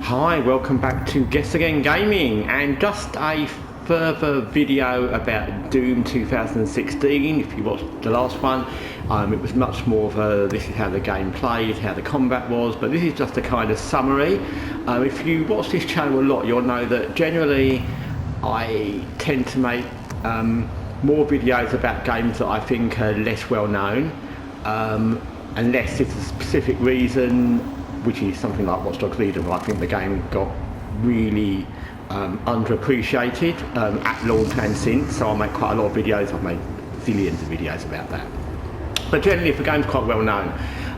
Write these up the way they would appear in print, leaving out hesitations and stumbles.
Hi, welcome back to Guessagaingaming, and just a further video about Doom 2016. If you watched the last one, it was much more of a this is how the game plays, how the combat was, but this is just a kind of summary. If you watch this channel a lot, you'll know that generally I tend to make more videos about games that I think are less well known, unless it's a specific reason, which is something like Watch Dogs Legion, where I think the game got really underappreciated at launch and since, so I make quite a lot of videos. I've made zillions of videos about that. But generally, if a game's quite well known,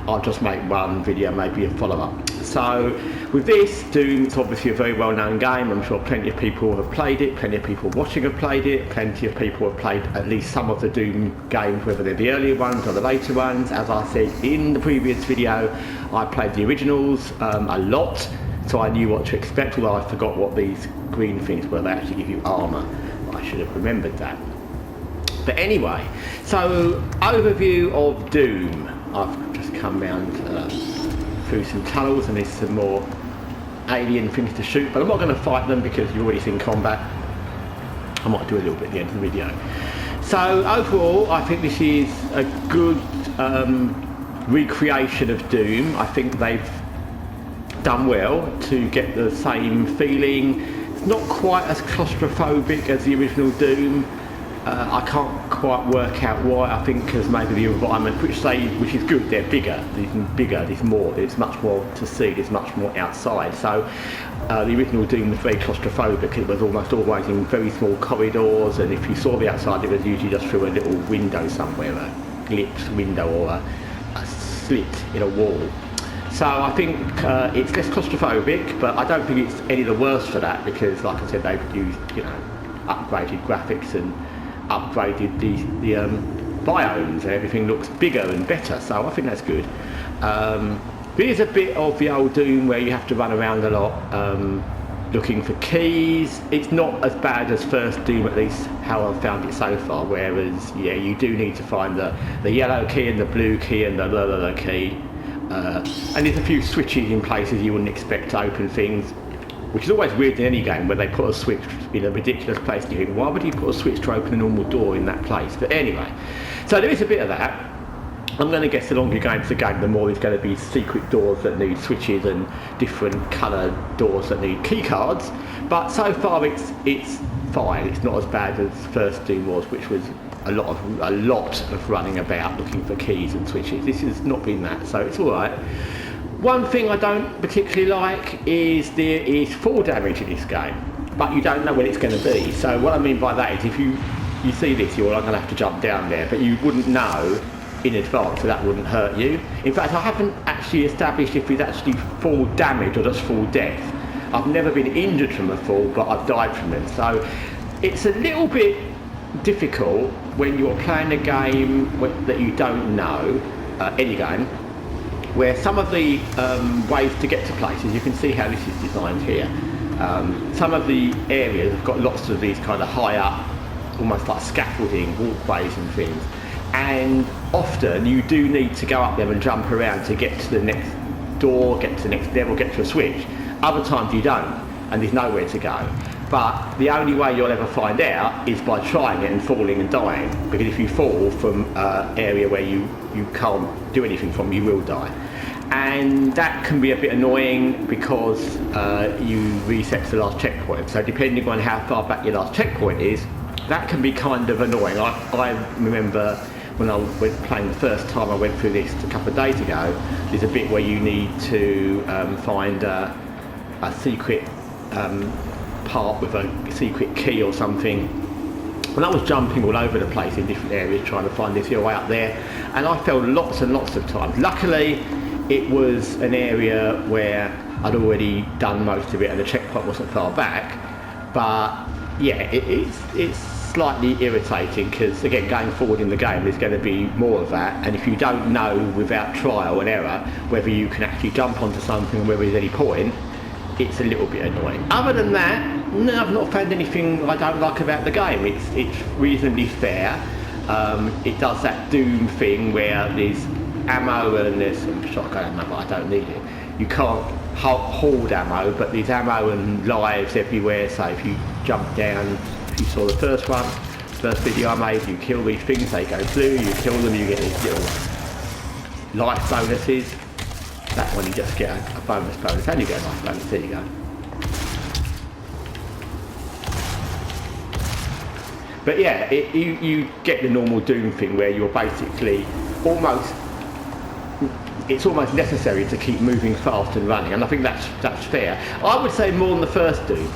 I'll just make one video, maybe a follow-up. So with this, Doom, it's obviously a very well-known game. I'm sure plenty of people have played it, plenty of people watching have played it, plenty of people have played at least some of the Doom games, whether they're the earlier ones or the later ones. As I said in the previous video, I played the originals a lot, so I knew what to expect, although I forgot what these green things were. They actually give you armour. I should have remembered that. But anyway, so overview of Doom. I've just come round through some tunnels and there's some more alien things to shoot, but I'm not going to fight them because you've already seen combat. I might do a little bit at the end of the video. So overall, I think this is a good recreation of Doom. I think they've done well to get the same feeling. It's not quite as claustrophobic as the original Doom. I can't quite work out why. I think because maybe the environment, which is good, they're bigger. There's more. There's much more to see. There's much more outside. So the original Doom was very claustrophobic. It was almost always in very small corridors, and if you saw the outside, it was usually just through a little window somewhere, a glimpse window or a slit in a wall. So I think it's less claustrophobic, but I don't think it's any the worse for that, because, like I said, they've used upgraded graphics and upgraded the biomes, and everything looks bigger and better, so I think that's good. There's a bit of the old Doom where you have to run around a lot looking for keys. It's not as bad as first Doom, at least how I've found it so far, whereas yeah, you do need to find the yellow key and the blue key and the key, and there's a few switches in places you wouldn't expect to open things, which is always weird in any game where they put a switch in a ridiculous place. You think, why would you put a switch to open a normal door in that place? But anyway, so there is a bit of that. I'm going to guess the longer you go into the game, the more there's going to be secret doors that need switches and different coloured doors that need key cards. But so far it's fine. It's not as bad as first Doom was, which was a lot of running about looking for keys and switches. This has not been that, so it's all right. One thing I don't particularly like is there is fall damage in this game, but you don't know when it's going to be. So what I mean by that is, if you see this, you're going to have to jump down there, but you wouldn't know in advance, so that wouldn't hurt you. In fact, I haven't actually established if it's actually fall damage or just fall death. I've never been injured from a fall, but I've died from it. So it's a little bit difficult when you're playing a game that you don't know, any game, where some of the ways to get to places, you can see how this is designed here. Some of the areas have got lots of these kind of high up, almost like scaffolding, walkways and things. And often you do need to go up there and jump around to get to the next door, get to the next level, get to a switch. Other times you don't, and there's nowhere to go. But the only way you'll ever find out is by trying it and falling and dying. Because if you fall from an area where you can't do anything from, you will die. And that can be a bit annoying because you reset to the last checkpoint. So depending on how far back your last checkpoint is, that can be kind of annoying. I remember when I went playing the first time I went through this a couple of days ago, there's a bit where you need to find a secret part with a secret key or something. And I was jumping all over the place in different areas trying to find this way up there, and I fell lots and lots of times. Luckily, it was an area where I'd already done most of it and the checkpoint wasn't far back. But yeah, it's slightly irritating because, again, going forward in the game there's going to be more of that, and if you don't know without trial and error whether you can actually jump onto something and whether there's any point, it's a little bit annoying. Other than that, no, I've not found anything I don't like about the game. It's reasonably fair. It does that Doom thing where there's ammo and there's some shotgun ammo, but I don't need it. You can't hold ammo, but there's ammo and lives everywhere. So if you jump down, if you saw the first video I made, you kill these things, they go blue, you kill them, you get these little life bonuses. That one you just get a bonus, and you get a life bonus. There you go. But yeah, you get the normal Doom thing where you're basically it's almost necessary to keep moving fast and running, and I think that's fair. I would say more than the first Doom.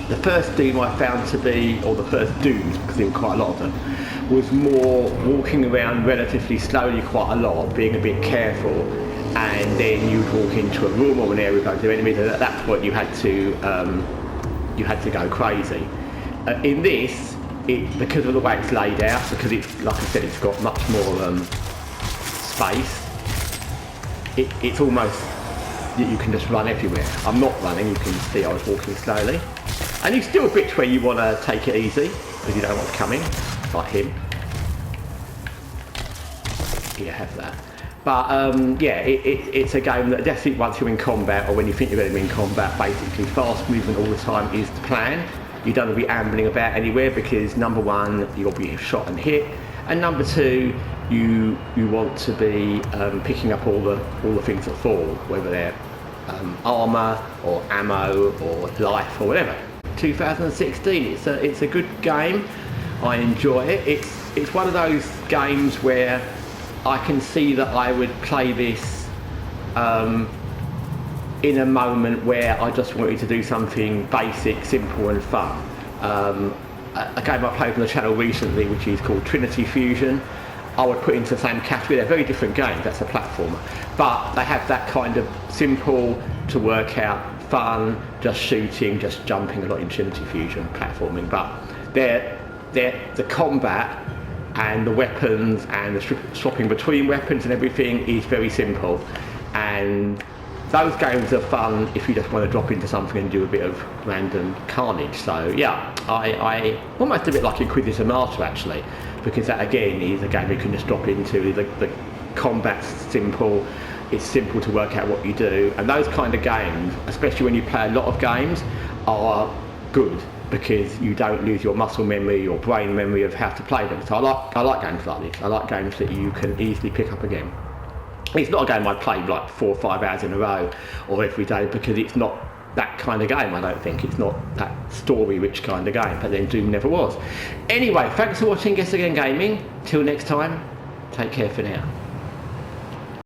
The first Doom I found to be, or the first Dooms, because there were quite a lot of them, was more walking around relatively slowly quite a lot, being a bit careful, and then you'd walk into a room or an area going to enemies, and at that point you had to go crazy. In this, because of the way it's laid out, because it's, like I said, it's got much more space, it's almost that you can just run everywhere. I'm not running, you can see I was walking slowly. And there's still bits where you want to take it easy, because you don't know what's coming, like him. You have that. But yeah, it's a game that definitely once you're in combat, or when you think you're going to be in combat, basically fast movement all the time is the plan. You don't want to be ambling about anywhere, because number one, you'll be shot and hit, and number two, you want to be picking up all the things that fall, whether they're armour or ammo or life or whatever. 2016, it's a good game. I enjoy it. It's one of those games where I can see that I would play this in a moment where I just wanted to do something basic, simple and fun. A game I played on the channel recently, which is called Trinity Fusion, I would put into the same category. They're very different games, that's a platformer, but they have that kind of simple to work out, fun, just shooting, just jumping a lot in Trinity Fusion platforming, but the combat and the weapons and the swapping between weapons and everything is very simple, and those games are fun if you just want to drop into something and do a bit of random carnage. So yeah, I almost a bit like Inquisitor Master actually, because that again is a game you can just drop into. The combat's simple, it's simple to work out what you do, and those kind of games, especially when you play a lot of games, are good because you don't lose your muscle memory or brain memory of how to play them. So I like games like this. I like games that you can easily pick up again. It's not a game I play like 4 or 5 hours in a row or every day, because it's not that kind of game, I don't think. It's not that story-rich kind of game, but then Doom never was. Anyway, thanks for watching Guessagaingaming. Till next time, take care for now.